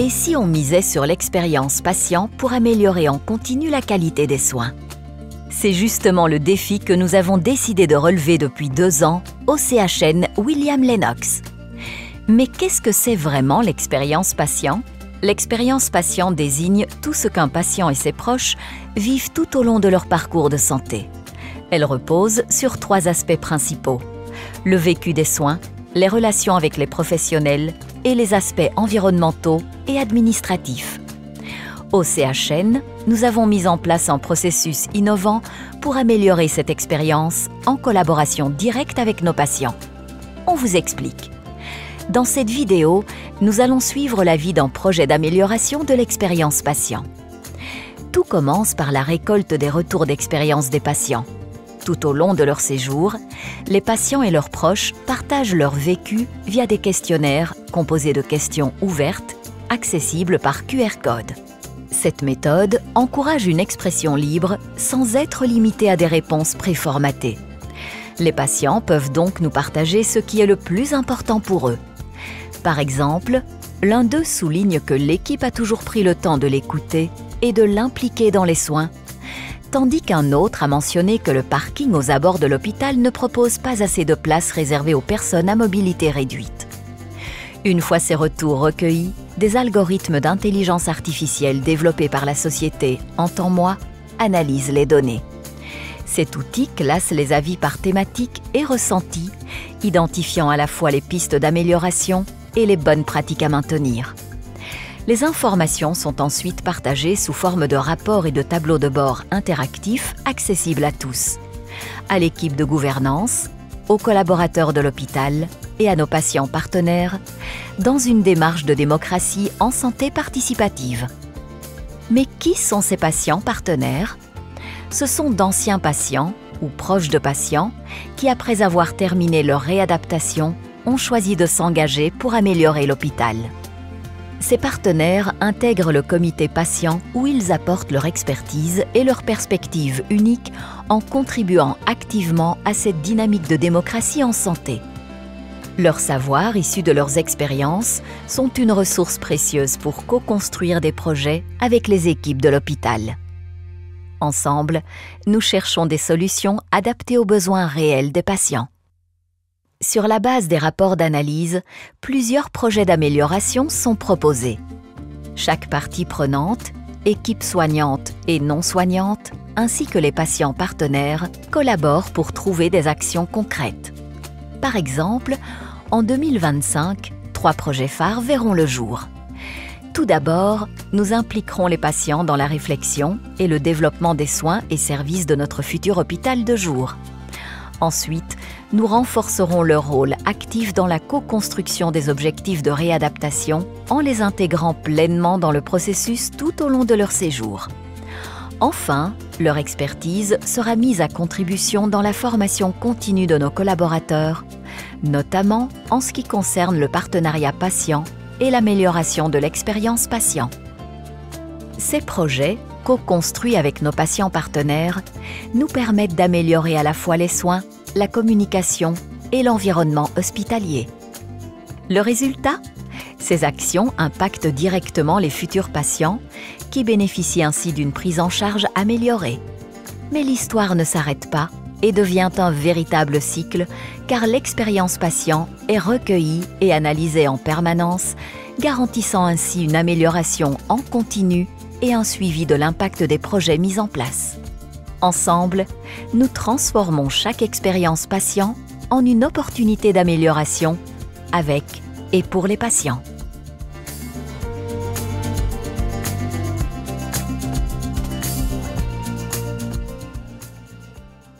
Et si on misait sur l'expérience patient pour améliorer en continu la qualité des soins? C'est justement le défi que nous avons décidé de relever depuis 2 ans au CHN William Lennox. Mais qu'est-ce que c'est vraiment l'expérience patient? L'expérience patient désigne tout ce qu'un patient et ses proches vivent tout au long de leur parcours de santé. Elle repose sur 3 aspects principaux: le vécu des soins, les relations avec les professionnels et les aspects environnementaux et administratifs. Au CHN, nous avons mis en place un processus innovant pour améliorer cette expérience en collaboration directe avec nos patients. On vous explique. Dans cette vidéo, nous allons suivre la vie d'un projet d'amélioration de l'expérience patient. Tout commence par la récolte des retours d'expérience des patients. Tout au long de leur séjour, les patients et leurs proches partagent leur vécu via des questionnaires composés de questions ouvertes, accessibles par QR code. Cette méthode encourage une expression libre sans être limitée à des réponses préformatées. Les patients peuvent donc nous partager ce qui est le plus important pour eux. Par exemple, l'un d'eux souligne que l'équipe a toujours pris le temps de l'écouter et de l'impliquer dans les soins, tandis qu'un autre a mentionné que le parking aux abords de l'hôpital ne propose pas assez de places réservées aux personnes à mobilité réduite. Une fois ces retours recueillis, des algorithmes d'intelligence artificielle développés par la société Entends-moi analysent les données. Cet outil classe les avis par thématique et ressenti, identifiant à la fois les pistes d'amélioration et les bonnes pratiques à maintenir. Les informations sont ensuite partagées sous forme de rapports et de tableaux de bord interactifs accessibles à tous, à l'équipe de gouvernance, aux collaborateurs de l'hôpital et à nos patients partenaires, dans une démarche de démocratie en santé participative. Mais qui sont ces patients partenaires? Ce sont d'anciens patients ou proches de patients qui, après avoir terminé leur réadaptation, ont choisi de s'engager pour améliorer l'hôpital. Ces partenaires intègrent le comité patient où ils apportent leur expertise et leur perspective unique en contribuant activement à cette dynamique de démocratie en santé. Leurs savoirs issus de leurs expériences sont une ressource précieuse pour co-construire des projets avec les équipes de l'hôpital. Ensemble, nous cherchons des solutions adaptées aux besoins réels des patients. Sur la base des rapports d'analyse, plusieurs projets d'amélioration sont proposés. Chaque partie prenante, équipe soignante et non soignante, ainsi que les patients partenaires, collaborent pour trouver des actions concrètes. Par exemple, en 2025, 3 projets phares verront le jour. Tout d'abord, nous impliquerons les patients dans la réflexion et le développement des soins et services de notre futur hôpital de jour. Ensuite, nous renforcerons leur rôle actif dans la co-construction des objectifs de réadaptation en les intégrant pleinement dans le processus tout au long de leur séjour. Enfin, leur expertise sera mise à contribution dans la formation continue de nos collaborateurs, notamment en ce qui concerne le partenariat patient et l'amélioration de l'expérience patient. Ces projets, co-construits avec nos patients partenaires, nous permettent d'améliorer à la fois les soins, la communication et l'environnement hospitalier. Le résultat? Ces actions impactent directement les futurs patients qui bénéficient ainsi d'une prise en charge améliorée. Mais l'histoire ne s'arrête pas et devient un véritable cycle car l'expérience patient est recueillie et analysée en permanence, garantissant ainsi une amélioration en continu et un suivi de l'impact des projets mis en place. Ensemble, nous transformons chaque expérience patient en une opportunité d'amélioration avec et pour les patients.